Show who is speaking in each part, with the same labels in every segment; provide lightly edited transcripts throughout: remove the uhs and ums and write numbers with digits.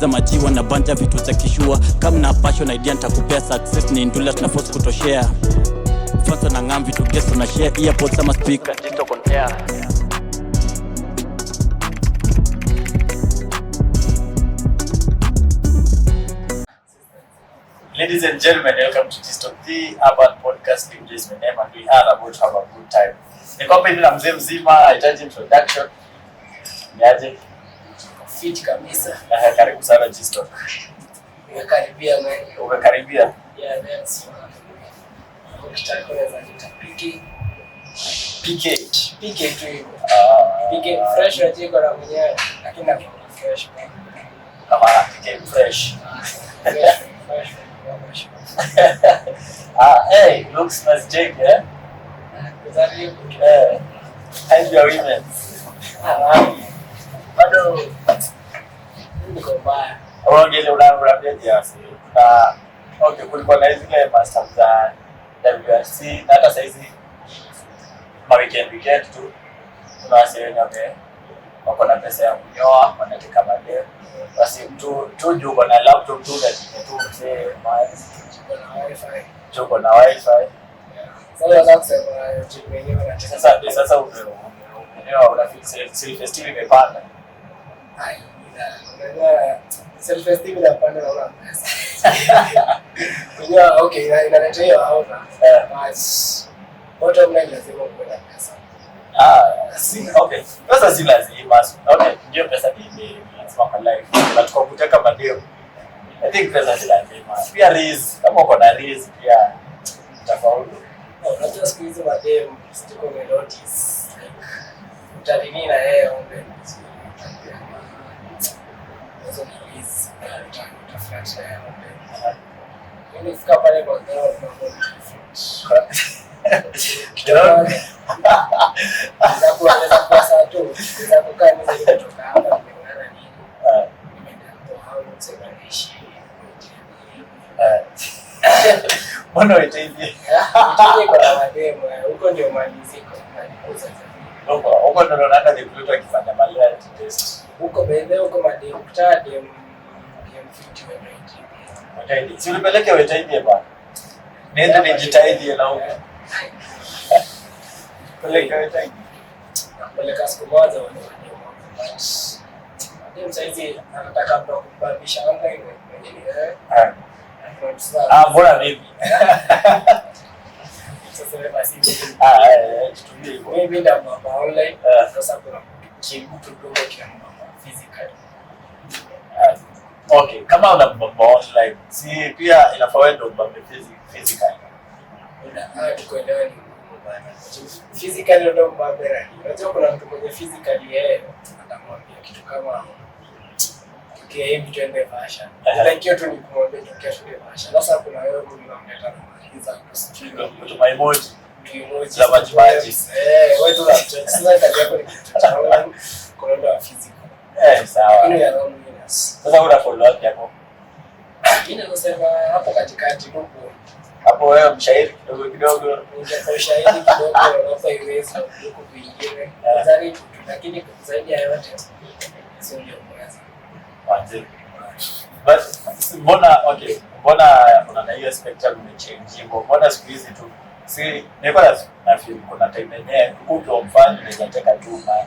Speaker 1: za majiwa na banja vitu za kishua. Kama na passion idea nitakupea success ni ndula tunaforce kutoshare. Fanta na ngam vitu guest na share earpods ama speaker TikTok on air.
Speaker 2: Ladies and gentlemen, welcome to TikTok, the urban podcast. This is my name and we are about to have a good time. Niko hivi na mzee mzima, hahitaji introduction. Niaje?
Speaker 3: Fit kabisa.
Speaker 2: Karibu sana TikTok.
Speaker 3: Umekaribia man.
Speaker 2: Umekaribia?
Speaker 3: Yeah, that's ukitaka unaweza nita PK. PK tu hivyo. PK fresh unajiko na mwenyewe lakini na fresh.
Speaker 2: Kama PK fresh.
Speaker 3: Fresh.
Speaker 2: Hey, looks nice Jake, yeah?
Speaker 3: Kuzali
Speaker 2: how's your women?
Speaker 3: Bado niko mbaya.
Speaker 2: Ongea unaambia jiasi. Okay, kulikuwa na hizo masters za WRC na hata saizi weekend tu kuna wasee wako na pesa ya kunyoa wanataka madem. Basi mtu juko na laptop tu na tu mzee miles juko na wifi. Sasa umeelewa self esteem imepanda.
Speaker 3: Self esteem inapanda na una pesa. Unajua okay inaleta hiyo hauna. But bottom line lazima uwe na pesa.
Speaker 2: Okay. Pesa si lazima. Okay, ndio pesa ni lazima kwa life. But kwa kutaka madeo. I think pesa si lazima. Pia raise, kama uko na raise pia utafaulu.
Speaker 3: Unajua siku hizi madem sitiko na notice. Utanini na yeye ombe. Hizo ni raise. Utafurahisha yeye ombe. Unifika pale kwa girl kidogo. Nakueleza kwa saa tu, bila kukaa nje kutoka hapa nimeona nini. Nimeenda kwa hao msemaji.
Speaker 2: Mbona wewe hivi?
Speaker 3: Mtije kwa mademo, huko ndio maliziko.
Speaker 2: Huko ndio naona ni mtu akifanya malaria test.
Speaker 3: Huko bebe huko mademo, kutade mfiti wa
Speaker 2: Wetaidi. Si ulipeleke Wetaidi bwana. Nenda nijitahidi na huko. Peleka Wetaidi.
Speaker 3: Peleka siku moja wale mademo. Ndio saizi anataka mtu kubadilisha online mwenyewe.
Speaker 2: Mbona vipi?
Speaker 3: Sasa wewe basi.
Speaker 2: Tutumie hivyo.
Speaker 3: Mimi ndio mambo online. Sasa kuna kitu kidogo kia mambo physical.
Speaker 2: Okay, kama una mambo online, si pia inafaa wewe ndio mambo physical.
Speaker 3: Tukuelewa ni bwana. Physical ndio mambo bora. Unajua kuna mtu mwenye physical yeye atamwambia kitu kama okay, hivi tuende fashion. Like hiyo tu ni kumwambia tukiwa shule fashion. Sasa kuna wewe unamleta na maagizo kusikia
Speaker 2: kutuma emoji
Speaker 3: za
Speaker 2: majimaji.
Speaker 3: Wewe tu unacheza. Sasa kazi yako ni kitu cha online kwa ndio physical.
Speaker 2: Sawa.
Speaker 3: Ile ya loneliness.
Speaker 2: Sasa una follow up yako.
Speaker 3: Mimi nasema hapo katikati huko.
Speaker 2: Hapo wewe mshairi kidogo.
Speaker 3: Ungekuwa shahidi kidogo unaofa iweza huko kuingia. Nadhani lakini zaidi ya yote sio ndio kwanza.
Speaker 2: Wanze. But mbona kuna hiyo spectrum imechange hivyo. Mbona siku hizi tu si nilikuwa na feel kuna time yenyewe huko mfano unaweza taka tu man.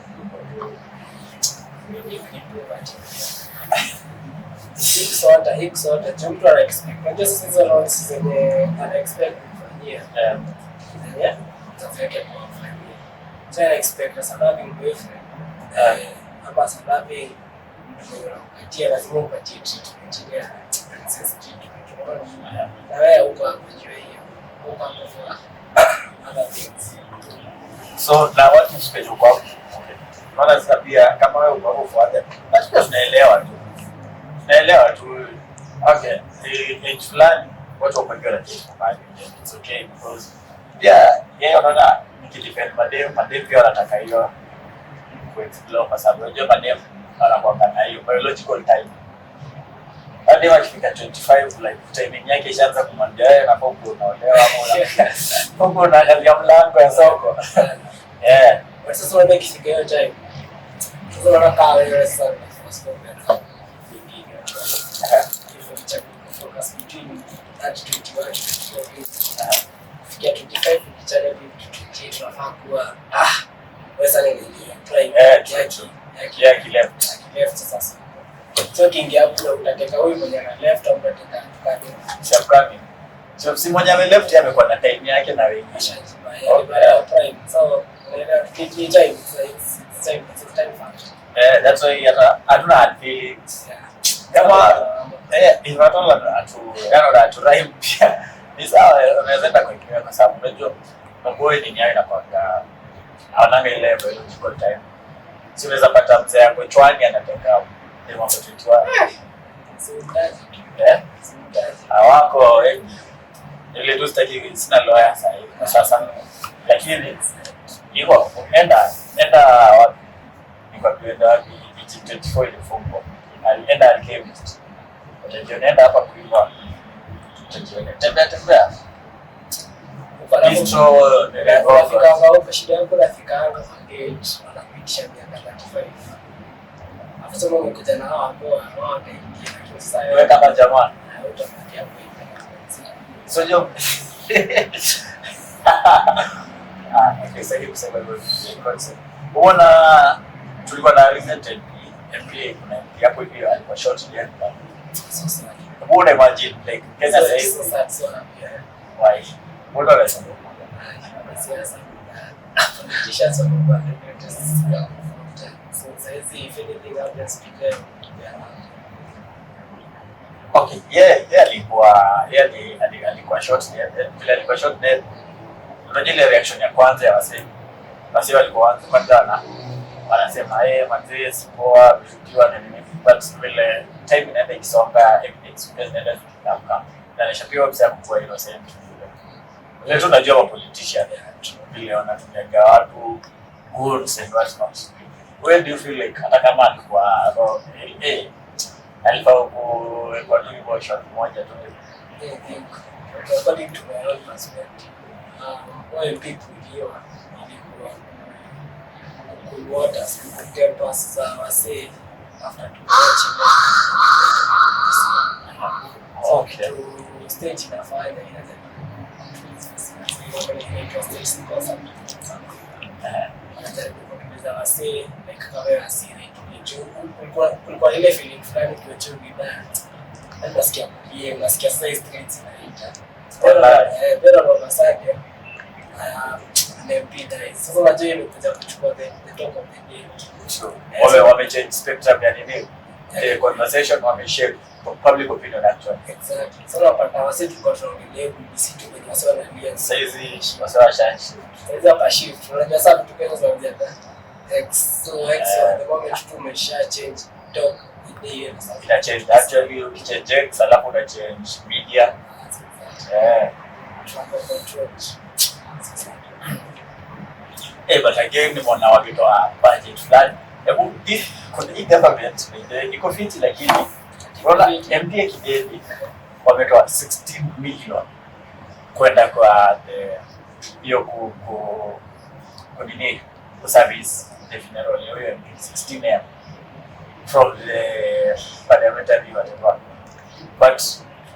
Speaker 3: Hicks soda, jump to expect. Unajua sasa hizo roles zenye unexpect kufanyia. Yeah. Tafeke kwa kufanyia. So I expect a sababu boyfriend. Hapa sababu ndio unapatia lazima upatie treatment ile princess treatment. Na wewe uko hapo juu hiyo. Uko hapo for other things.
Speaker 2: So na what is special kwa okay. Maana sasa pia kama wewe uko for other. Basi tunaelewa tu. Okay, age fulani watu wapangwa na kitu fulani. It's okay because yeye anaona nikidefend madem pia wanataka hiyo kuexplore kwa sababu unajua madem anakuwa na hiyo biological time. Hadi wakifika 25 like timing yake ishaanza kumwambia wewe na popo unaolewa ama popo unaangalia mlango ya soko.
Speaker 3: Sasa wewe ikifika hiyo time. Sasa unakaa wewe sasa at 21 fikia 25 ukichana vitu tunafaa kuwa wewe sana ni prime
Speaker 2: yaki left
Speaker 3: sasa. So kingia hapo utateka huyu mwenye ana left au utateka tukani
Speaker 2: Shabrami. So si mmoja ame left amekuwa na time yake na wengi.
Speaker 3: Prime. So ni time factor.
Speaker 2: That's why hatuna hard feelings. Kama inatola atu rhyme pia. Ni sawa unaweza enda kuitumia kwa sababu unajua mambo ni nini inakwanga hawananga ile biological time. Si unaweza pata mzee yako chwani anateka ni mambo 21. Hawako ile tu sitaki sina lawyer sasa. Lakini iko enda wapi? Niko kwenda wapi? 24 ile fungo. Alienda alchemist. Utajiona hapa kuiva. Utajiona tembea. Bistro
Speaker 3: Unafika huko shida yako unafika hapo gate wanakuitisha miaka 35. Afisa umekuja na hao ambao wataingia sasa
Speaker 2: wewe kama jamaa
Speaker 3: utapatia hapo.
Speaker 2: So yo sasa hivi kusema hivyo unaona tulikuwa na recent MPA kuna hapo hivi alikuwa short year
Speaker 3: Sasa
Speaker 2: unaona imagine like Kenya sasa why mbona unasema
Speaker 3: siasa politicians wamekuwa so saizi if anything happens to them
Speaker 2: okay alikuwa short vile alikuwa short dead unajua ile reaction ya kwanza ya wasee walikuwa kwanza wanasema mazee sipoa vijutiwa na nini but vile time inaenda ikisonga evidence inaenda kutamka na nishapiwa msaya kukua innocent vile tu najua wa politician vile wanatumiaga watu goods and what's not. Where do you feel like hata kama alikuwa alifaa kuwekwa tu hivyo shot moja tu?
Speaker 3: I think according to my own perspective why people here ilikuwa kuwater campus za wasee after to
Speaker 2: Okay.
Speaker 3: to stage inafanya anajaribu wasee like kawe asiri kulikuwa ile feeling fulani kiwecho vibaya nasikia kulie unasikia sasa streets inaita bera baba sake nepita sasa unajua imekuja kuchukua the top of the day
Speaker 2: wame change spectrum ya nini the conversation wame shape public opinion actually.
Speaker 3: Exactly. So unapata wasee tulikuwa tunaongelea BBC tu kwenye wasee wanalia
Speaker 2: Saizi wasee washashi.
Speaker 3: Saizi hapa shift. Unajua sasa vitu kama zinaanzia X the moment tu umesha change talk idea na sasa
Speaker 2: ina change actually ukichange X alafu una change media.
Speaker 3: control.
Speaker 2: But again nimeona wakitoa budget fulani. Hebu kuna hii government iko fiti lakini unaona MPA Kidedi wametoa 16 million kwenda kwa hiyo ku nini service the funeral hiyo 16 M from the parliamentary whatever. But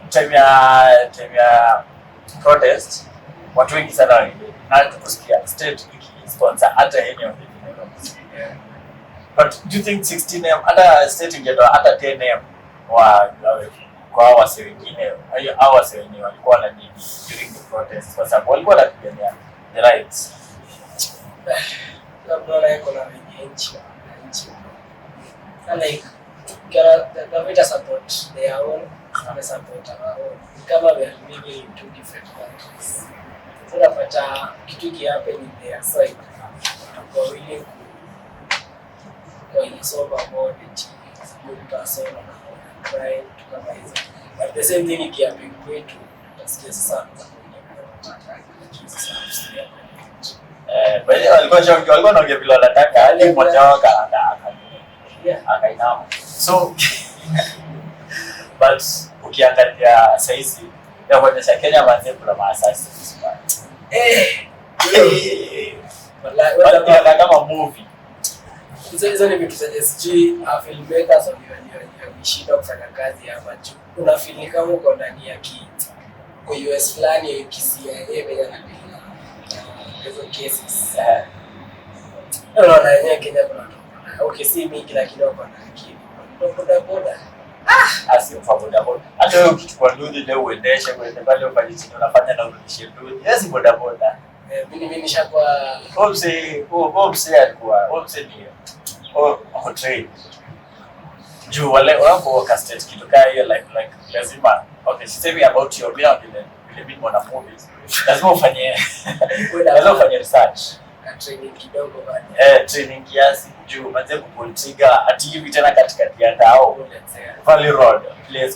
Speaker 2: time ya protest watu wengi sana na tukusikia state sponsor hata any of the funerals. But do you think 16M hata state ingetoa hata 10M kwa wase wengine au wase wengine walikuwa na nini during the protest kwa sababu walikuwa wanapigania the rights.
Speaker 3: Labda yako na nchi like the government support their own and support our own kama we are living in two different countries. So unapata kitu kihappen in their side kwa willing kuisoma about it good person na right kama hizo but the same thing ikihappen kwetu utasikia sasa
Speaker 2: walikuwa wanaongea vile wanataka hadi mmoja wao akainama. So but ukiangalia saizi ya kuonyesha Kenya manze kuna maasasi wala kama movie
Speaker 3: hizo ni vitu zenye sijui filmmakers wameshindwa kufanya kazi hapa juu una feel kama uko ndani ya kwa US fulani ya kisia yeye venye anapigana hizo cases. Unaona yenyewe Kenya kuna okay, si mingi lakini wako na akili. Boda.
Speaker 2: Asifa boda. Hata wewe ukichukua ndudi leo uendeshe kwenda pale ufanye chini unafanya na urudishie ndudi. Yes boda.
Speaker 3: Mimi nishakuwa
Speaker 2: Omse alikuwa ni train. Juu wale wako casted kitu kama hiyo like lazima okay, sisemi about your vile mimi mwana movies. Lazima ufanye research.
Speaker 3: Training kidogo bado.
Speaker 2: Training kiasi juu manze kupolitika ati hivi tena katikati ya dao Valley Road place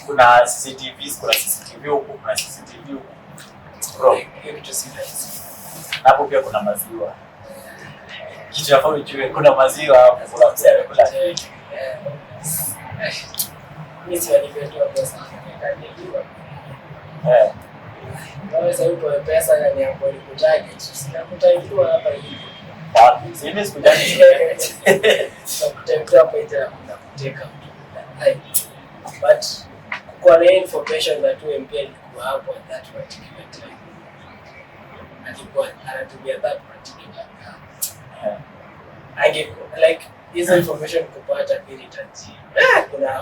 Speaker 2: kuna CCTV huko kuna CCTV huko bro
Speaker 3: hivi tu serious.
Speaker 2: Hapo pia kuna maziwa kitu hapo ujue kuna maziwa hapo kuna msele kula
Speaker 3: mimi si walipendwa pesa nikaliwa Naweza upo pesa na ni hapo nikutage sinakutajua hapa hivi.
Speaker 2: Sisi sikujaji.
Speaker 3: Sikutajua hapa hivi na kuteka. But kwa na information that you MP alikuwa hapo at that particular time. Alikuwa anatumia that particular like hizo information kupata very tajiri. Kuna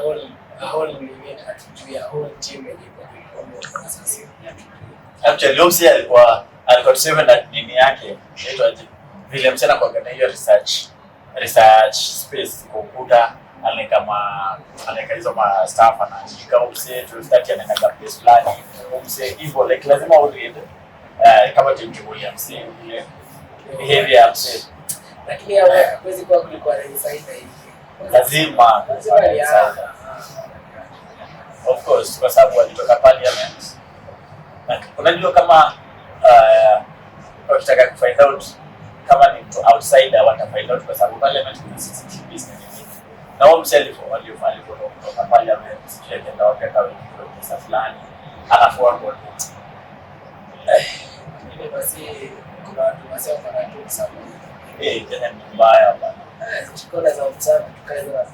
Speaker 3: a whole limit atujua whole team ilikuwa kwa sasa.
Speaker 2: Actually Omsi alikuwa tuseme na nini yake inaitwa vile msana kwa gana hiyo research space kukuta anaweka hizo ma staff anaandika Omsi tutati anaenda place fulani Omsi hivyo like lazima uread kama timjulia Omsi ile behavior ya Omsi
Speaker 3: lakini hawezi kuwa kulikuwa na insight hivi
Speaker 2: lazima of course kwa sababu walitoka parliament. Unajua kama wakitaka kufind out kama ni mtu outsider watafind out kwa sababu parliament kuna CCTV na wao mself waliotoka parliament ndio wakaka pesa fulani alafu wako
Speaker 3: ile basi kuna watu wasio kana tu sana
Speaker 2: Kenya ni mbaya bana
Speaker 3: chukua za WhatsApp tukae na watu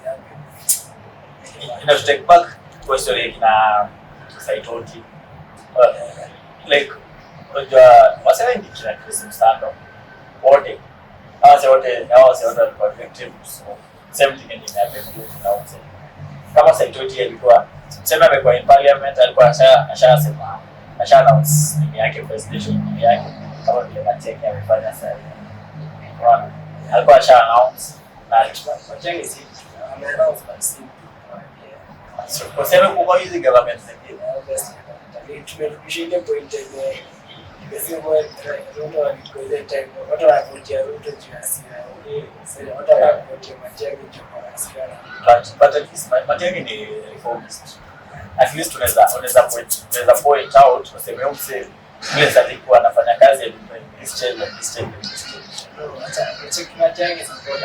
Speaker 2: ina to take back kwa story kina Saitoti like unajua wasema ni kila kitu sana wote walikuwa victims so same thing in happened now kama Saitoti alikuwa sema amekuwa in parliament alikuwa ashasema announce ni yake presidential ni yake kama vile Matiang'i amefanya sasa bwana alikuwa announce na Matiang'i si ameannounce basi so kwa sababu kwa hizi government zingine
Speaker 3: tumefikisha ile point yenye imesema watu walikoile time watu wanakuja Ruto juu ya hasira sasa watu wanakuja Matiang'i juu ya hasira
Speaker 2: but at least Matiang'i ni reformist at least unaweza point out useme umse vile alikuwa anafanya kazi ya this change
Speaker 3: acha Matiang'i support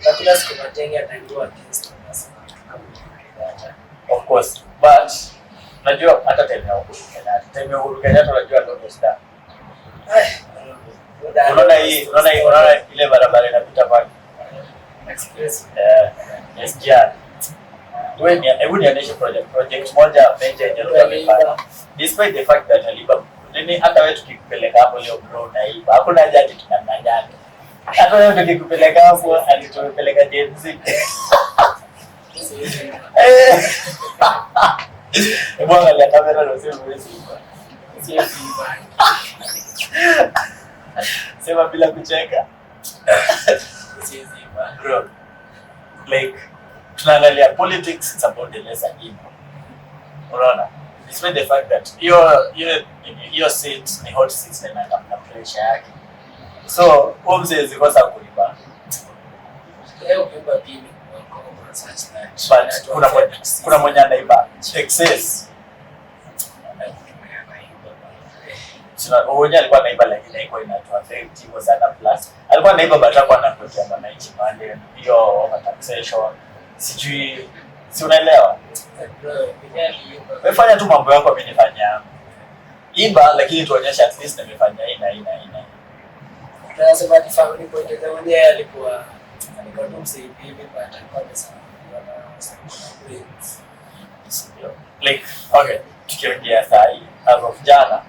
Speaker 3: lakini siku Matiang'i ataingia against us
Speaker 2: of course but unajua hata time ya Uhuru Kenyatta unajua ndio star unaona ile barabara inapita pale
Speaker 3: express
Speaker 2: SGR hebu nionyeshe project moja major yenye alifanya despite the fact that aliba nini hata wewe tukikupeleka hapo leo bro naiba hakuna haja ati tunanyanya hata wewe tukikupeleka hapo alitupeleka jenzi bwana ya kamera ndio sema bila kucheka bro like tunaangalia politics it's about the lesser evil unaona despite the fact that your seat ni hot seat na na pressure yake so omze zikosa kulipa
Speaker 3: leo kwa pili
Speaker 2: but kuna mwenye anaiba excess Onya alikuwa anaiba lakini haikuwa inatoa effect hivyo sana plus alikuwa anaiba but alikuwa anakutia wananchi pale hiyo taxation sijui si unaelewa wewe fanya tu mambo yako mimi nifanya iba lakini tuonyeshe at least nimefanya ina
Speaker 3: tunasema ni family point of view alikuwa tu msaidizi hivi but alikuwa amesema
Speaker 2: like okay tukiongea saa hii as of jana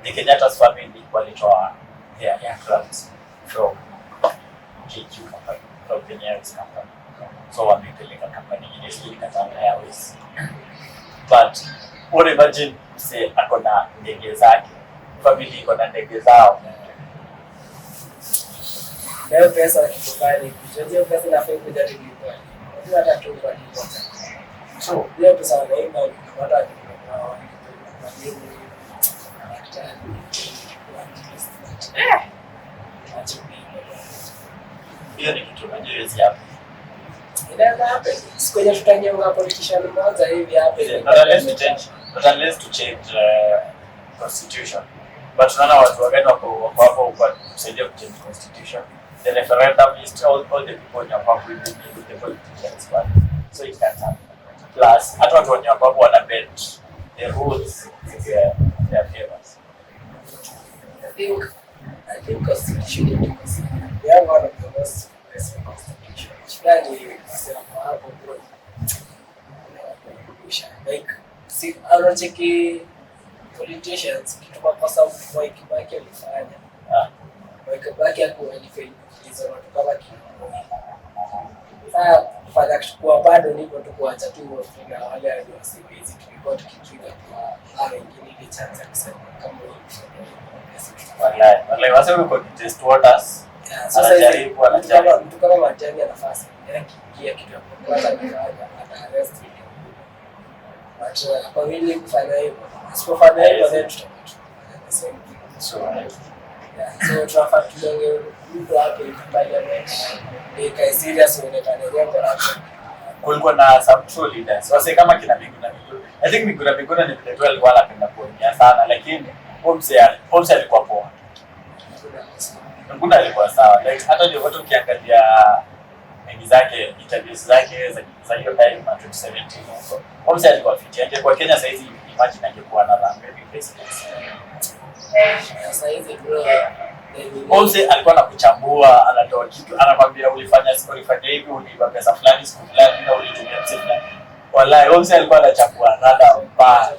Speaker 2: the Kenyatta's family walitoa their aircraft from KQ company, from the nearest company. So wamepeleka company nyingine Qatar Airways. But what imagine say akona ndege zake, family iko na ndege zao.
Speaker 3: Leo pesa kifani, hiyo pesa inafaa kuja tulipa. Ndio hata tu kwa lipa. So, leo pesa wanaimba watu wa
Speaker 2: hiyo ni kitu najua hapa.
Speaker 3: Inaweza happen. Sikuja tutajenga politician mmoja hivi hapa.
Speaker 2: Not unless to change constitution. But tunaona watu wagani wako hapo kwa kusaidia kuchange constitution. The referendum is all the people in Zimbabwe will be with the politicians. So it can't happen. Plus, hata watu wenye wako wana bend the rules in their favors.
Speaker 3: I think constitution is one of the most basic constitution. Like, see, anacheki politicians kitu makosa Mwai Kibaki alifanya. Mwai Kibaki alifanya hizo watu kama Kibaki. Sasa kufanya kuchukua bado niko tu kuacha tu Afrika wale wasiwezi tulikuwa tukitrigger kwa wengine ile chance kusema kama
Speaker 2: wallahi wase uko test waters.
Speaker 3: Sasa anajaribu mtu kama Matiang'i nafasi yake kiingia kitu hapo kwanza ata arrest ile. But kwa vile kufanya hivyo asipofanya hivyo then tutasema so tunafaa tuonge mtu hapo parliament ikae serious uonekane corruption.
Speaker 2: Kulikuwa na some true leaders wase kama kina Miguna. I think Miguna ni vile tu alikuwa anapenda kuongea sana, lakini Homse alikuwa poa. Miguna alikuwa sawa. Like hata ndio watu ukiangalia mengi zake, interviews zake za hiyo time na 2017 huko. Homse alikuwa fit. Kwa Kenya sasa hizi imagine angekuwa na maybe president.
Speaker 3: Sasa hizi bro
Speaker 2: Homse alikuwa anakuchambua, anatoa kitu, anakwambia ulifanya hivi, uliiba pesa fulani siku fulani na ulitumia pesa fulani. Wallahi Homse alikuwa anachambua rada mbaya.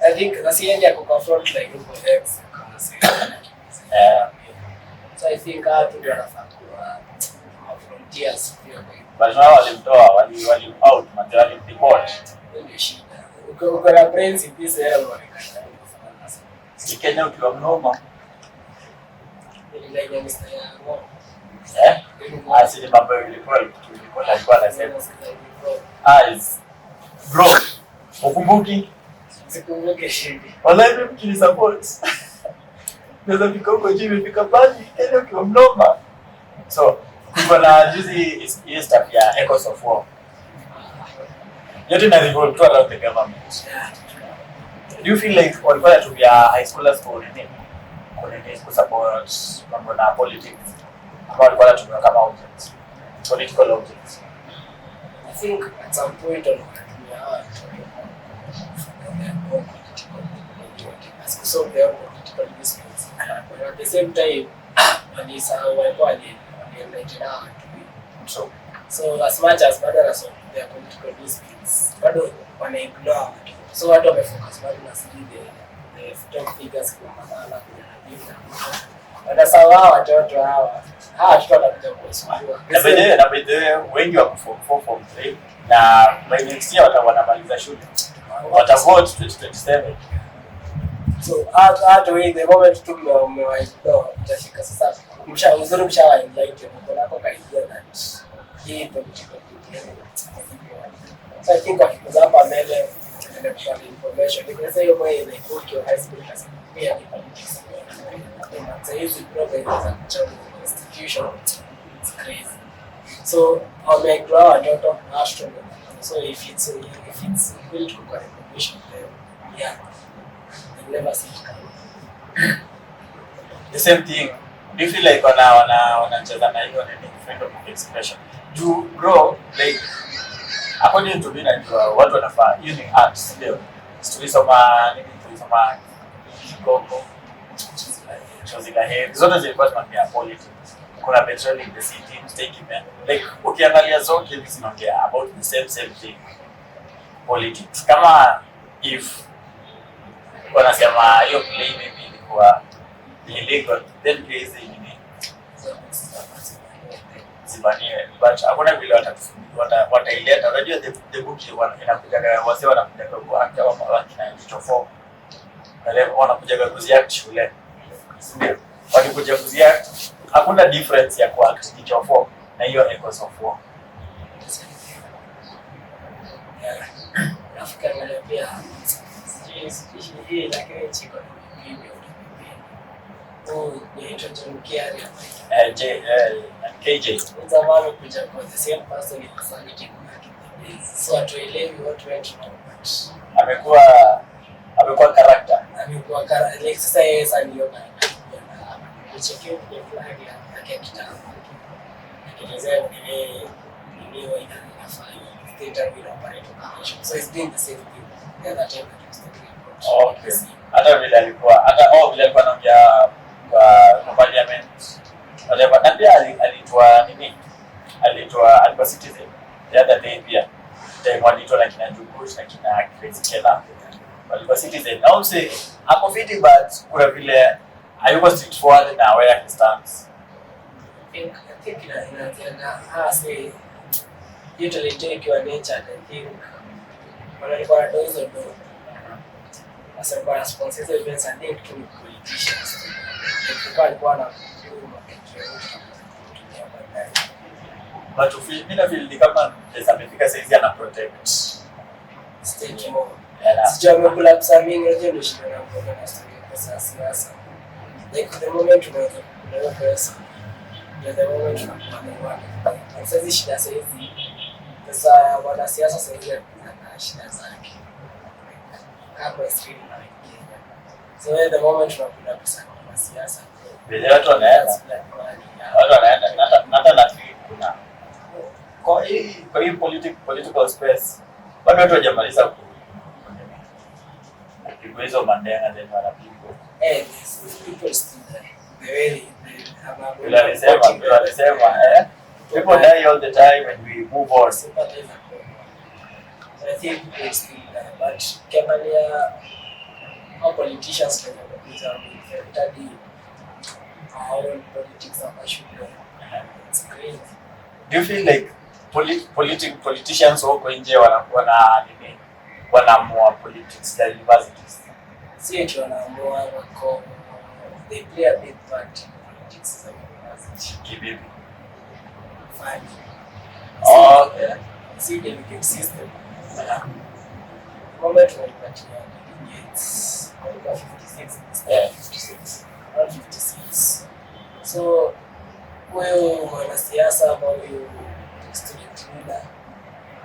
Speaker 3: I think that's the end of confront like X. So I think to be frontiers.
Speaker 2: But now wali out material report.
Speaker 3: Uko na brains in this area.
Speaker 2: Kenya ukiwa mnoma.
Speaker 3: Ile Mr. Yango.
Speaker 2: Asije mambo ilikuwa alikuwa anasema. Is bro. Ukumbuki?
Speaker 3: Sikumbuke shidi.
Speaker 2: Wallahi mimi kini support. Naweza vikoko jivi fika bali Kenya ukiwa mnoma. So, kwa na juzi is stuff ya echoes of war. Yote na revolve to around the government. Do you feel like walikuwa to be a high schoolers for nini? Kwa support mambo na politics. Ambao walikuwa wanatumia kama objects. Political objects.
Speaker 3: I think at some point on solve their political disputes. But at the same time, so as much as bado na solve their political disputes, bado wana ignore. So watu wamefocus bado na the top figures kwa maana kuna wanasawa watoto hawa tutakuja kusumbua.
Speaker 2: Na bidii wengi wa form 3 na by next year wanamaliza shule. Watavote 2027.
Speaker 3: So hata wewe the moment tu umewaidoa utafika sasa mshawa invite kwa nako kaidia that hii political so I think kwa kitu hapa mbele electoral information because hiyo kwa ile iko high school class pia ni politics na hizi programs za constitution it's crazy so how make grow watoto astronomy so if it's built kwa recognition yeah never see it coming.
Speaker 2: The same thing. Do you feel like wanacheza na hiyo ni freedom of expression? To grow like according to me na watu wanafaa hiyo ni arts ndio. Tulisoma Kigongo. Chozila head. Zote zilikuwa zinaongea politics. Kuna petrol in the city, take it like ukiangalia zote hizi zinaongea about the same thing. Politics. Kama if wanasema hiyo play maybe ilikuwa illegal, then pia hizi nini zibaniwe, but hakuna vile wataileta. Unajua the book inakuja wase wanakuja kwa hata wakina jicho wanakuja kuziact shule, ndio wakikuja kuziact, hakuna difference ya kuact jicho na hiyo Echoes of War.
Speaker 3: Afrika ngale pia hii lakini chiko ni John Kerry
Speaker 2: KJ
Speaker 3: zamani kuja kwa the same person in sanity so atuelewi what went wrong, but
Speaker 2: amekuwa character,
Speaker 3: amekuwa like sasa yeye sasa ndio na kuchekea kwa flag yake kitambo akielezea ndio inafanya state bila operate operation, so it's doing the same thing the other time that was talking about.
Speaker 2: Okay, hata vile alikuwa anaongea kwa parliament whatever, na pia alitoa Citizen the other day pia time walitoa na kina Jugush na kina Kela walikuwa Citizen. Now say hapo fiti, but kuna vile hayuko straightforward na where he stands.
Speaker 3: I think inaanza say usually take your nature. I think walikuwa na hizo ndo as a response hizo events. I think to politicians walikuwa na
Speaker 2: but mimi na feel kama amefika saizi ana protect
Speaker 3: state more. Sijui amekula pesa mingi, ndio ndio shida na kwa story siasa. Like the moment unaweza pesa, the moment unakuwa sasa shida saizi. Sasa wanasiasa saizi na shida zake kama screen na Kenya. So the moment unakuwa pesa kwa siasa,
Speaker 2: vile watu wanaanza hata na kuna kwa hii political space bado watu hawajamaliza kupigwa hizo mandenga then wanapigwa.
Speaker 3: People still very
Speaker 2: alisema people die all the time and we move on.
Speaker 3: I think it's still there, but Kenya politicians like study our own politics are should it's great.
Speaker 2: Do you feel like politicians wako nje wanakuwa na nini, wanaamua politics za universities?
Speaker 3: Si eti wanaamua, wako they play a big part in politics za university.
Speaker 2: Kivipi?
Speaker 3: Fine.
Speaker 2: Okay.
Speaker 3: See the delegate system. Moment walipatia delegates walikuwa 56 around 56. So huyo mwanasiasa ama huyo student leader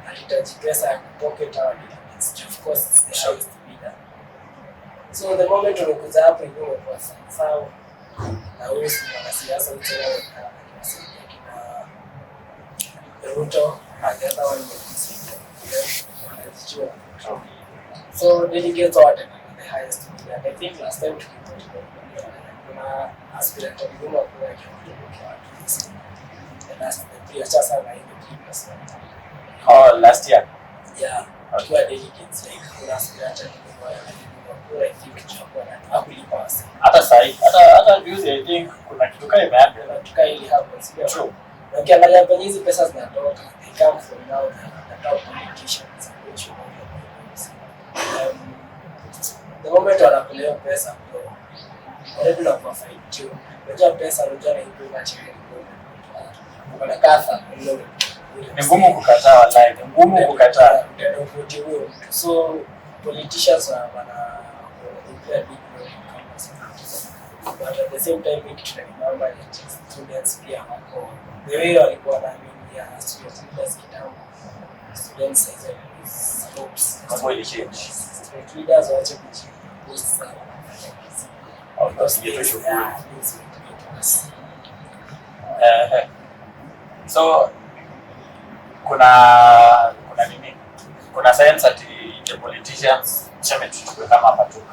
Speaker 3: alihitaji pesa ya pocket our delegates, of course it's the highest bidder. So the moment unakuja hapo hiyo kwa sawa na huyo mwanasiasa utawala anasaidia kina Ruto and the other one was so delegates are the highest bidder. And I think last time kuna aspirant alikuwa kwa watu the last the previous sana in the previous one.
Speaker 2: Last year.
Speaker 3: Yeah, akiwa delegates like kuna aspirant alikuwa I think tutakuwa na hakulipa wasa.
Speaker 2: Hata hata juzi I think kuna kitu kama imeanza
Speaker 3: na tukai hapo sio
Speaker 2: true.
Speaker 3: Na ukiangalia penye hizi pesa zinatoka they come from now the top politicians which the moment wanakulewa pesa already na kwa fight tu. Unajua pesa unajua na improve actually. Wanakatha ndio
Speaker 2: ni ngumu kukataa, wallahi ni ngumu kukataa.
Speaker 3: So politicians wana play a big role but at the same time kitu tunamwomba students pia wako the way walikuwa na mimi ya students leaders kitambo students as hopes
Speaker 2: Mambo ili change.
Speaker 3: student leaders waache kujipost sana
Speaker 2: Of course get to show. So kuna nini? Kuna science at the politicians chemistry kama hapa tu.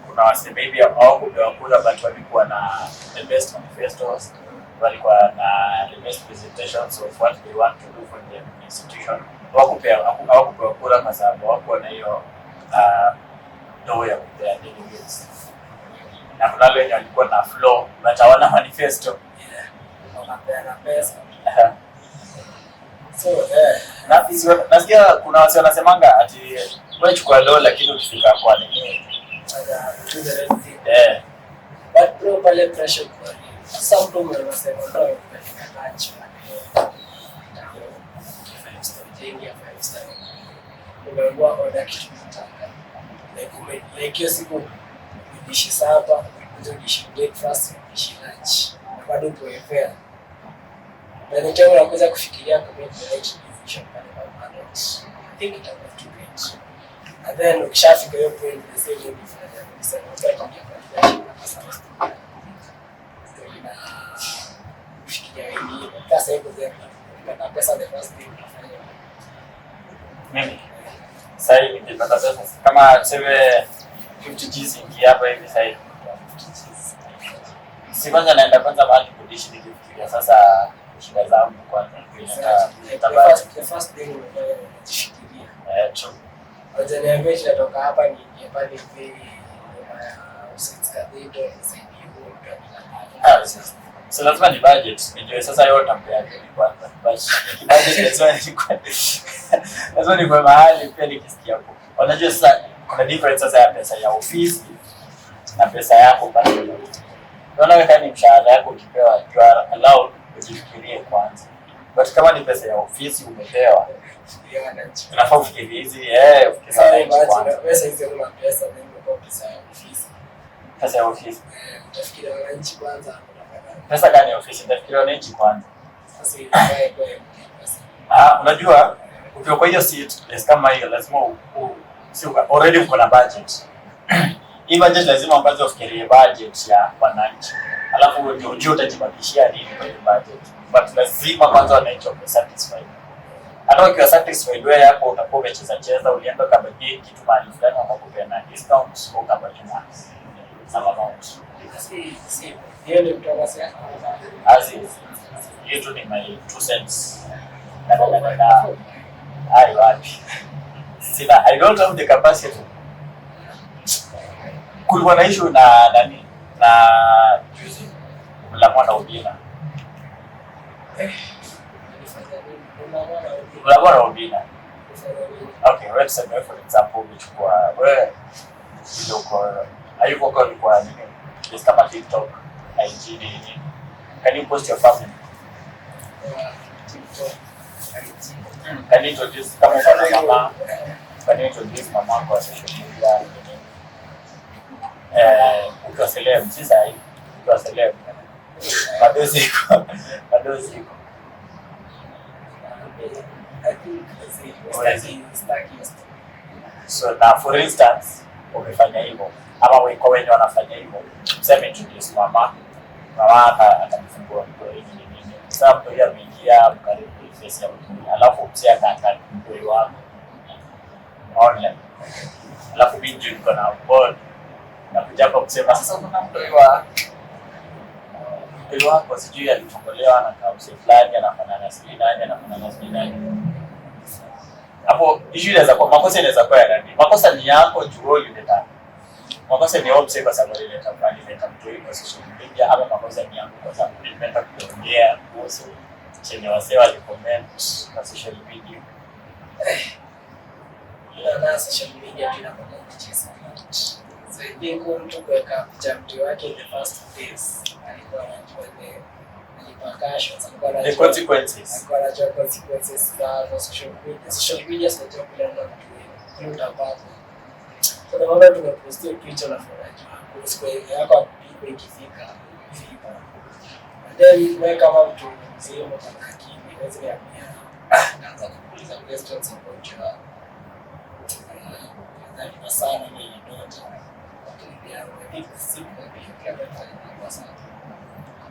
Speaker 2: Kuna wase maybe au kupewa kura but walikuwa na the best manifestos, walikuwa na the best presentations of what they want to do for the institution. Hawakupewa kura kwa sababu hawakuwa na hiyo do ya kupea delegates. Na kuna wale walikuwa na flow, wataona manifesto.
Speaker 3: Wanapeana pesa. So,
Speaker 2: nasikia kuna wasi wanasemanga ati wewe chukua loan lakini ukifika kwa nini?
Speaker 3: To the right thing. But bro, pale pressure kwa nini? Sasa mtu anasema ndio kupeleka lunch. Umeamua order kitu unataka. Like hiyo siku dishi saba, hizo dishi breakfast, dishi lunch. Na bado upo fair. Na ndio unaanza kufikiria kwa right decision pale kwa adults. I think itakuwa too late. And then ukishafika hiyo point the same way before sasa utakuja kwa sasa. Kufikiria hivi, pesa hiyo na pesa the first thing unafanya.
Speaker 2: Mimi sasa hivi nikipata pesa kama tuseme 50G ingia hapa hivi sasa hivi. Si kwanza naenda kwanza mahali kudishi nikifikiria sasa shida zangu kwanza.
Speaker 3: The first thing unafanya
Speaker 2: True.
Speaker 3: Wajaniambia tunatoka hapa ni pale hivi usisikadhido nisaidia
Speaker 2: So lazima ni budget. Ndio sasa yote mpeaje kwanza. Budget lazima ni kwa mahali pia nikisikia hapo. Unajua sasa kuna difference sasa ya pesa ya ofisi na pesa yako pale. Unaona kama ni mshahara yako ukipewa you are allowed kujifikiria kwanza. But kama ni pesa ya ofisi umepewa unafaa ufikirie hizi
Speaker 3: ukifikiria pesa hizi una pesa ndio pesa ya ofisi.
Speaker 2: Pesa ya ofisi.
Speaker 3: Utafikiria wananchi kwanza.
Speaker 2: Pesa gani ya ofisi? Utafikiria wananchi kwanza.
Speaker 3: Sasa hivi kwa
Speaker 2: pesa. Unajua ukiwa kwa hiyo seat place kama hiyo lazima already uko na budget. Hii budget lazima uanze ufikirie budget ya wananchi. Alafu ndio ujue utajibakishia nini kwa hiyo budget. But lazima kwanza wananchi wawe satisfied. Hata ukiwa satisfied wewe hapo utakuwa umecheza ulienda kama kitu mahali fulani wakakupea na discount au kama jina some amount.
Speaker 3: Si hiyo ndio mtu anasema
Speaker 2: hiyo tu ni my 2 cents. Ai wapi. Sina, I don't have the capacity. Kulikuwa na issue na nani na juzi mlamwa na Obina. Mlamwa na Obina. Okay, let's say for example uchukua wewe ndio hayuko kwa nini? Just kama TikTok, IG nini. Can you post your family?
Speaker 3: TikTok,
Speaker 2: Can you introduce kama una mama? Can you introduce mama kwa social media? Ukiwa celeb, si sahi. Ukiwa celeb. Madozi iko.
Speaker 3: I think
Speaker 2: So now for instance, umefanya hivyo ama kwa wenye wanafanya hivyo, mseme introduce mama atamfungua mtoto hivi nini. Sasa mtoto yeye ameingia karibu face ya mtu, alafu msia kaka mtoto wako online, alafu binju niko na board na kujapa kusema sasa kuna mtoto wako sijui alifungolewa na kausi fulani anafanana na nani. Hapo issue inaweza kwa makosa inaweza kwa nani? Makosa ni yako juu ulileta. Makosa ni obse kwa sababu ileta fulani ileta mtu kwa social media ama makosa ni yangu kwa sababu nimeenda kuongea kuhusu chenye wasee walicomment na social media.
Speaker 3: Na social media tunakwenda kucheza. So I think mtu kuweka picha mtu wake in the first place alikuwa anajua
Speaker 2: the consequences.
Speaker 3: Alikuwa anajua consequences za social media. Social media sio tu bila mtu utapata. So the moment tunapostia picha na furaha kwa yako ikifika. And then wewe kama mtu mzima unataka kipi huwezi niambia naanza kuuliza questions about your na sana ni ndoto.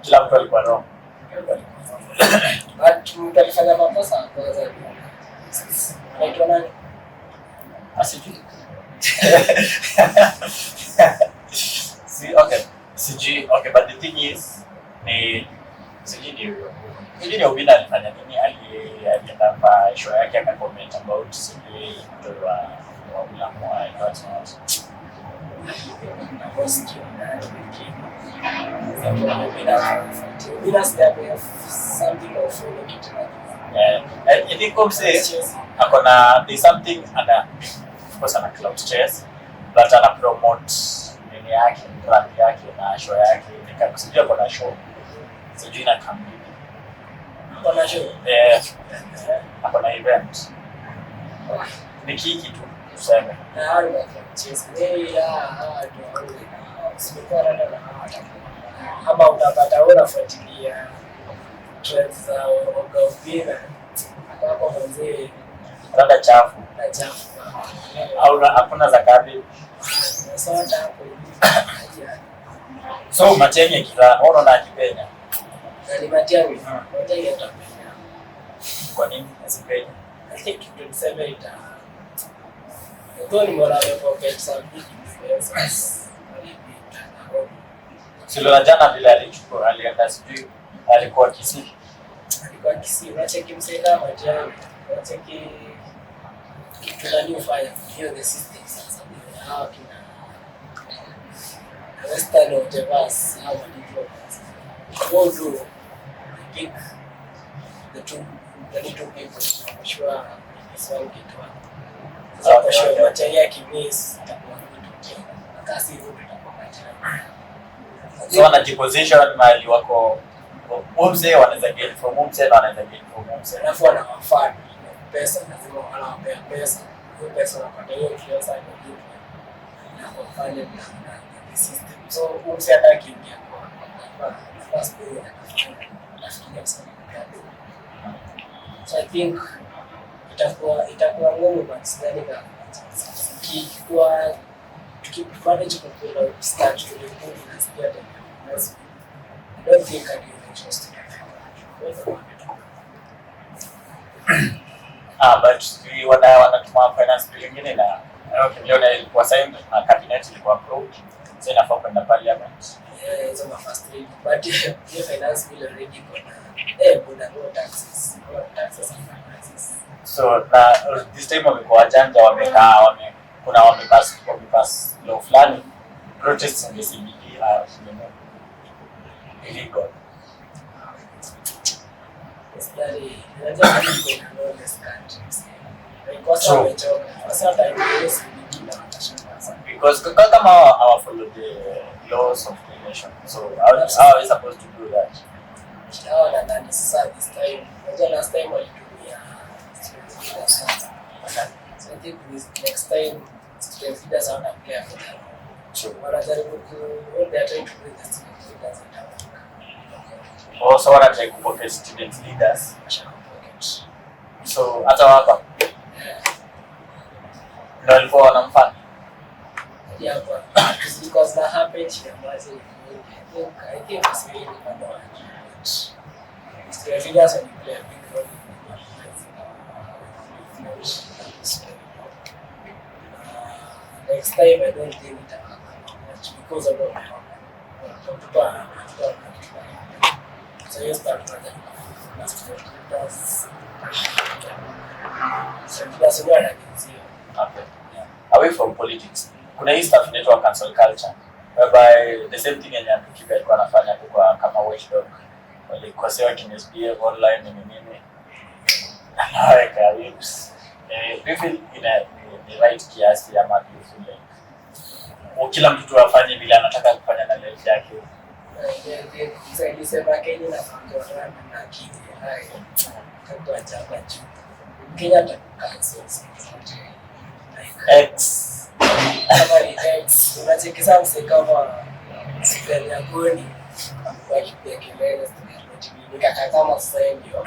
Speaker 2: Kila mtu alikuwa wrong.
Speaker 3: Mtu alifanya makosa kwanza. Anaitwa nani?
Speaker 2: Asijui. Okay, but the thing is sijui Obina alifanya nini, alienda kwa show yake akacomment about sijui mtoto wa Mlamwa But I think there's something of course ana cloud chess but ana promote nini yake brand yake na show yake nikakusudia kuna show sijui na kambi kuna event ni kiki tu tuseme
Speaker 3: ama utapata unafuatilia trends za Ogaupira hapo mzee
Speaker 2: rada chafu au hakuna zakari so machenye kila ono na kipenya
Speaker 3: ni matiani matiani atapenya
Speaker 2: kwa nini asipenya
Speaker 3: I think you could say it Tony Morale pocket some big influencers
Speaker 2: Silo jana bila alichukua alienda sijui alikuwa Kisii
Speaker 3: unacheki mseka majani unacheki kitu gani ufanya hiyo the system sasa hao kina western of the bus how developers go through pick the two people sure this one get one so sure material kimis kasi hiyo tutakupatia
Speaker 2: so wanajiposition mahali wako mumse wanaweza gain from mumse na wanaweza gain from mumse
Speaker 3: alafu wanawafanya pesa lazima wanawapea pesa hiyo pesa wanapata hiyo kiasi ndio na kufanya na system so mumse atakiingia kwa first day nafikiria sana so I think itakuwa ngumu but sidhani kama kwa tukifanya chukua start to remove na sija I don't think I can just
Speaker 2: but we wanatuma finance bill nyingine na milioni ilikuwa signed na cabinet ilikuwa approved sasa inafaa kwenda parliament
Speaker 3: hizo first read but the finance bill already kuna no taxes and taxes
Speaker 2: so na this time wamekuwa janja wamekaa wamepass law fulani protests in the CBD are illegal.
Speaker 3: It's very in lawless countries.
Speaker 2: Because kama our follow the laws of the nation, so how are we supposed to do that?
Speaker 3: This time, last time so I think next time student leaders are not clear for that.
Speaker 2: Sure.
Speaker 3: What are they trying to do this?
Speaker 2: Also wanna try to pocket student leaders. So hata hapa ndio walikuwa wanamfanya.
Speaker 3: Yeah, but because that happened here, I think it's really important. Student leaders are play a big role next time I don't think it much because of what so you start with
Speaker 2: Okay. Yeah. Away from politics, kuna hii stuff inaitwa cancel culture whereby the same thing yenye Kibe alikuwa anafanya kwa kama watchdog walikosewa kimisbehave online nini like abuse people in right kiasi ama vile kila mtu afanye vile anataka kufanya na life yake.
Speaker 3: Nilisema Kenya na Tanzania na Kenya cancel
Speaker 2: X
Speaker 3: unachekisa mse kama sipeni ya kuni kwa kipekele nikaka kama sasa ndio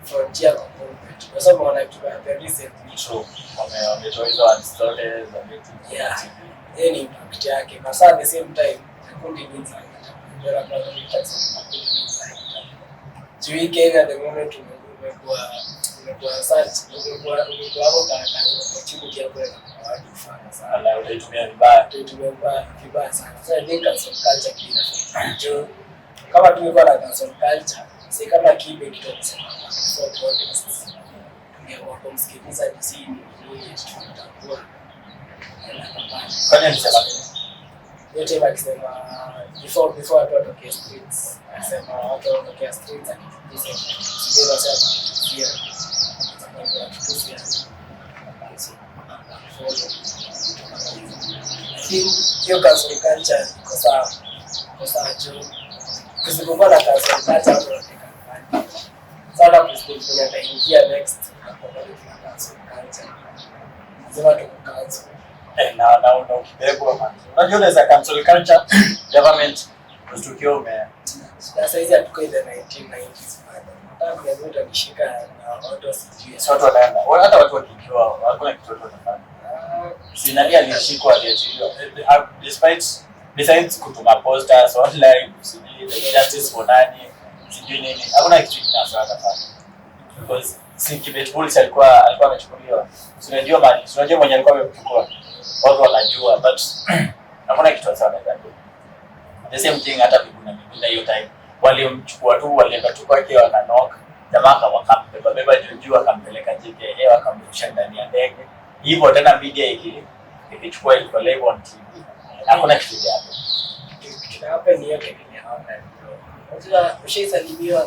Speaker 3: frontier component kwa sababu wanakiwa recently
Speaker 2: so wametoa hizo stories
Speaker 3: yeah any impact yake but at the same time kundi hizi ndio Juu Kenya the moment umekuwa search umekuwa hapo kwa chini kia kwa watu kufanya sana
Speaker 2: utaitumia
Speaker 3: vibaya sana. So I think cancel culture kina juu kama tumekuwa na cancel culture si kama Kibe kitasema so protest tungeamua kumsikiliza DC ni tutambua pale.
Speaker 2: Kwani alisema nini?
Speaker 3: Hiyo time akisema before watu watoke streets, akisema watu watoke streets akisema sio nasema pia kwa tutusi hiyo cancel culture iko sawa. Kwa sababu kuzungumza na cancel culture watu wanataka sana kusikia ataingia next hapo bado tuna cancel culture. Lazima tukaanze
Speaker 2: na ukibebwa man. Unajua unaweza cancel culture government ustukio
Speaker 3: sasa hizi hatuko in the 1990s bado. Hata kuna mtu akishika na watu wasijue.
Speaker 2: Watu wanaenda. Hata watu wakijua hakuna kitu wanafanya. Si nani alishikwa aliachiliwa. Besides kutuma posters online, sijui justice for nani, sijui nini. Hakuna kitu kinachofanya. Because si Kibet Police alikuwa amechukuliwa. Unajua mwenye alikuwa amechukua. Watu wanajua but hakuna kitu wanaweza kufanya. The same thing hata Miguna hiyo time. Walimchukua tu walienda tu kwake wananoka. Jamaa wakambeba juu akampeleka JKA wakamrusha ndani ya ndege. Hivyo tena media ikichukua ilikuwa live on TV. Hakuna kitu hapo.
Speaker 3: Kitu hapo ni yote kile unajua ushasalimiwa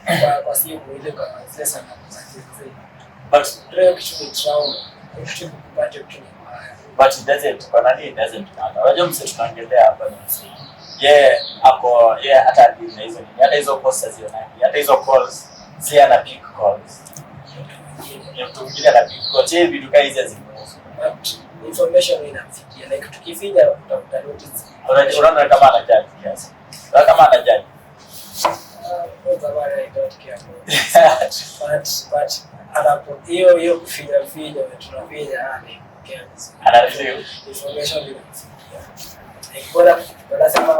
Speaker 3: na kwa simu ile kwa zile sana kuzungumzia.
Speaker 2: But
Speaker 3: leo kitu ni trauma. Kitu kupata kitu mbaya.
Speaker 2: But it doesn't matter. Unajua mse tunaongelea hapa ni mse. Hata na hizo nini. Hata hizo posts zio nani. Hata hizo calls si ana pick calls. Ni mtu mwingine ana pick calls. Je, vitu kama hizi hazimuhusu.
Speaker 3: Information inafikia like tukifinya utakuta notice.
Speaker 2: Unaona kama anajali kiasi. Kama anajali.
Speaker 3: But anapo hiyo kufinya tunafinya
Speaker 2: anareview
Speaker 3: information inafikia. Bora wanasema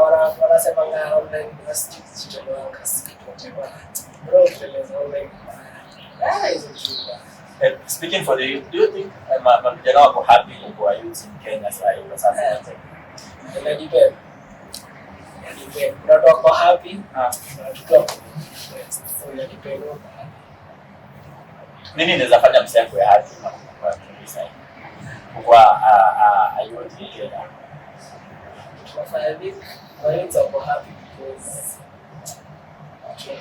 Speaker 3: online university bro tueleza online. Hizo chumba.
Speaker 2: Speaking for the youth, do you think vijana wako happy kwa youth in Kenya sasa hivi?
Speaker 3: Depend. Kuna watu wako happy, kuna watu so depend.
Speaker 2: Nini inaweza fanya msako ya happy kwa kabisa kwa youth in Kenya?
Speaker 3: Tunafanya vipi? Watu wako happy because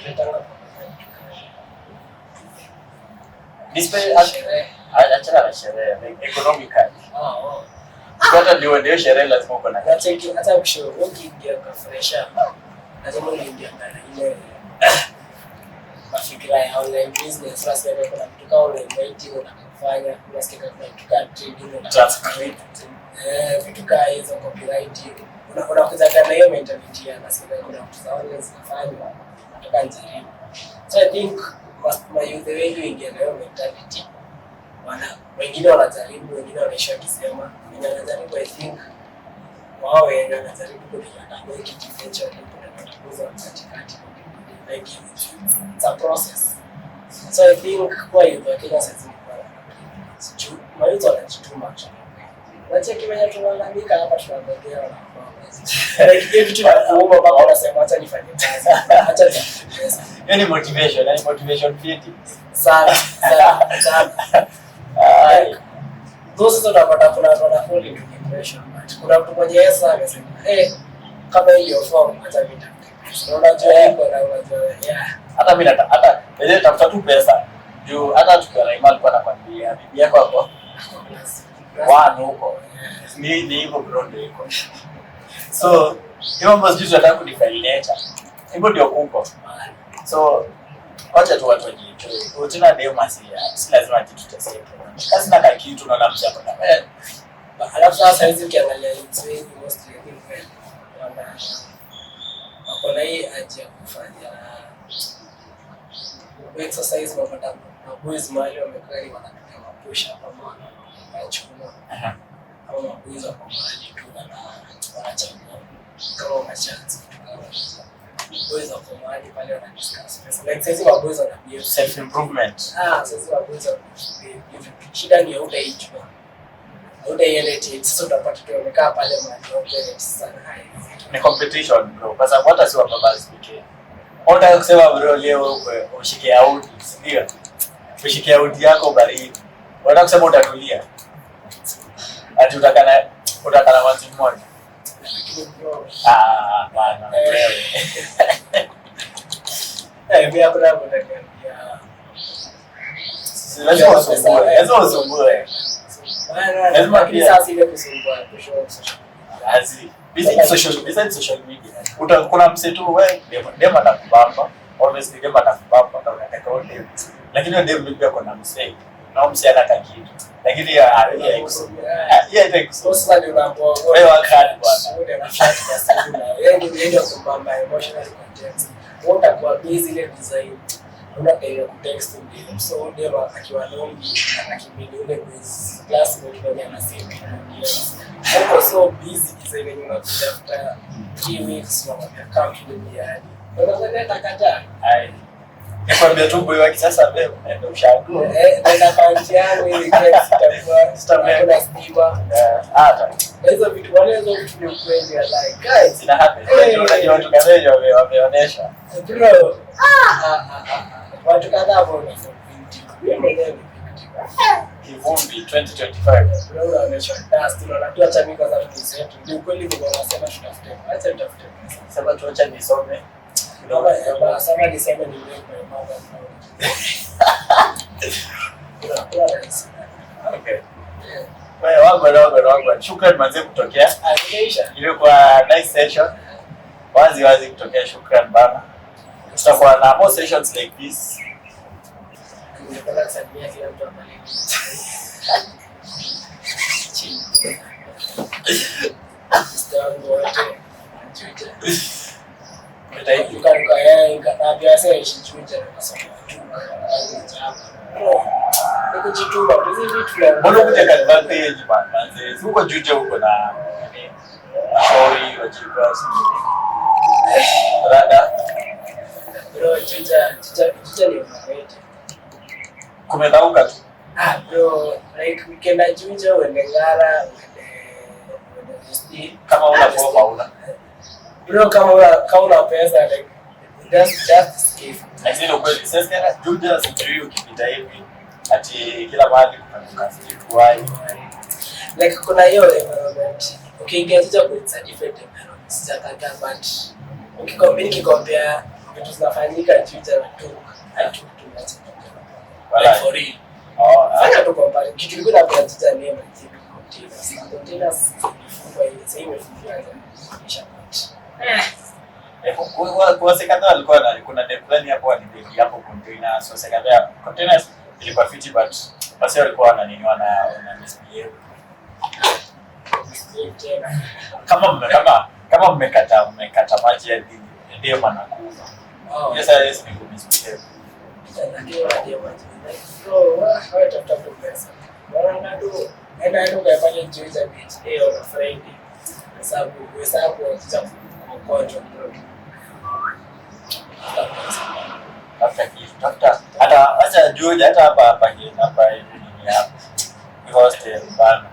Speaker 3: tunataka achana na sherehe economically. Hata ndio sherehe lazima uko na. Hata ukisho ukiingia kwa fresha lazima uingie ndani ile mafikira ya online business. Sasa hivi kuna vitu kama online marketing unafanya, unasikia kuna vitu kama trading na transcript. Vitu kama hizo copywriting. Unakuza kana hiyo mentality ya nasikia kuna vitu za online zinafanywa. Nataka njaribu. So I think the way you ingia na hiyo mentality. Wengine wanajaribu, wengine wanaisha wakisema, wengine wanajaribu I think wao wenyewe wanajaribu kujitambua kitu hicho kunakuza katikati like it's a process. So I think kwa hiyo Kenya sasa ni kwa maisha wanajituma tu. Wacha kimenya tunaandika hapa tunaongea na like kitu cha kuomba baba anasema acha nifanye kazi. Acha pesa.
Speaker 2: Yaani motivation fiti.
Speaker 3: Sana. Those are the kuna full into depression but kuna mtu mwenye Yesu amesema kama hiyo form hata vita. Unajua hapo na unajua
Speaker 2: hata mimi hata ile tafuta tu pesa. Juu hata tukiwa na imani kwa nakwambia bibi yako hapo. Huko. Ni hivyo bro ndio iko. So, hiyo mambo sisi tunataka kudefine. Hivyo ndio kuko. So, wacha tu watu wajienjoy. Tuna deo masia. Si lazima kitu tuteseke. Kasi na kitu tunaona mshako na wewe.
Speaker 3: Alafu sasa hizi ukiangalia it's very mostly different. Wako hii aje kufanya exercise wapata maboys mahali wamekaa wanapiga mapush up ama wanachukua. Au maboys wako mahali tu wanachukua. Kama unachance boys wako mahali pale wana discuss pesa. Like sasa maboys wana be
Speaker 2: self improvement.
Speaker 3: Sasa maboys wana shida ni hautaijua. Hautaielete sasa utapata tu wamekaa pale mahali sana.
Speaker 2: Ni competition bro. Kwa sababu hata si wababa pekee. Unataka kusema bro leo ushike out, ndio. Ushike out yako baridi. Unataka kusema utatulia. Ati
Speaker 3: hapo utaniambia
Speaker 2: lazima usumbue. Lazima
Speaker 3: pia sasa ile kusumbua social.
Speaker 2: Azi. Besides social media. Kuna msetu wewe dema na kubamba. Obviously dema na kubamba na unataka wewe. Lakini wewe dema pia kuna msee. Na msee anataka kitu. Lakini yeye
Speaker 3: sasa ndio unaambiwa
Speaker 2: wewe wakati bwana.
Speaker 3: Wewe unafanya kazi na yeye ndio kubamba emotional content. Wewe utakuwa busy ile design. Unataka kutext ndio. So ndio akiwa lonely anakimbilia ule class mmoja anasema uko so busy design yenyewe unatafuta 3 weeks na account ile yani. Unaweza takata.
Speaker 2: Ai. Nikwambia tu boy wa kisasa leo ndio ushago.
Speaker 3: Na account yangu ile itakuwa stamina stima.
Speaker 2: Hata.
Speaker 3: Hizo vitu wale hizo vitu ni kweli like guys
Speaker 2: ina happen. Unajua watu kadhaa wameonyesha.
Speaker 3: Bro. Watu kadhaa hapo ni mwenyewe
Speaker 2: Kivumbi 2025.
Speaker 3: Bro unaonyesha dust unajua chami kwa sababu zetu. Ni kweli kwa wanasema tutafute. Acha tutafute.
Speaker 2: Sema tuacha nisome.
Speaker 3: Ndio sema niseme ni wewe kwa mambo. Kuna rahisi.
Speaker 2: Okay. Wewe wangu. Shukrani manze kutokea.
Speaker 3: Aisha.
Speaker 2: Ilikuwa nice session. Wazi kutokea, shukrani bana. Tutakuwa na more sessions like this.
Speaker 3: Ningependa kusalimia kila mtu ambaye
Speaker 2: Mbona kuja katika advantage manze? Huko juje huko na shauri wajibu rada.
Speaker 3: Bro, chuja ni mwanete.
Speaker 2: Kumedauka tu.
Speaker 3: Bro, like weekend chuja uende Ngara, uende
Speaker 2: kama una bomba una.
Speaker 3: Bro, kama una pesa like just escape.
Speaker 2: Lakini ukweli sasa chuja sijui ukipita hivi ati kila mahali kuna kazi kuwai.
Speaker 3: Like kuna hiyo environment. Ukiingia chuja kwa different environment. Sijakata but ukikompare vitu zinafanyika chuja na tu tunacho.
Speaker 2: Wala
Speaker 3: For real. Sasa tu compare kitu kilikuwa na chuja ni containers kwa ile same kisha
Speaker 2: kwa sekanda alikuwa na kuna plan hapo alibidi hapo container so sekanda containers ilikuwa fiti but basi walikuwa wananiniwa na misbehave kama mmekata maji ya ndio maana kufa. Yes ni kumisbehave.
Speaker 3: Ndio pesa. Bwana ndio kufanya juice beach leo na Friday. Sababu mkojo.
Speaker 2: Tafuta hata acha George hata hapa hivi ni hapa. Ni hostel bana.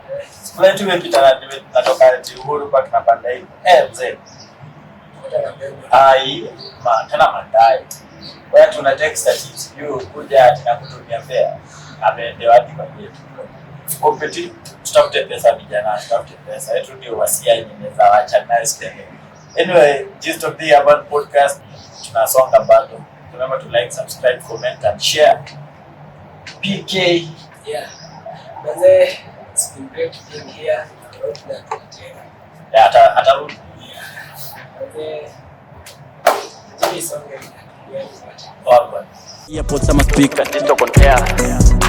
Speaker 2: Sikule tu nimepita natoka Uhuru Park na panda hivi. Mzee. Tena mandai. Wewe tuna text ati you kuja ati na kutumia fare. Ameende wapi kwa yetu? Kompeti tutafute pesa vijana, tutafute pesa. Yetu ndio wasia yenye za wacha nice thing. Anyway, Gist of the Urban Podcast tunasonga bado. Remember to like, subscribe, comment and share. PK.
Speaker 3: Yeah. Manze, it's been great being here.
Speaker 2: Yeah, atarudi.
Speaker 3: Manze,
Speaker 2: All good.
Speaker 1: Earpods ama speaker, Gist on air.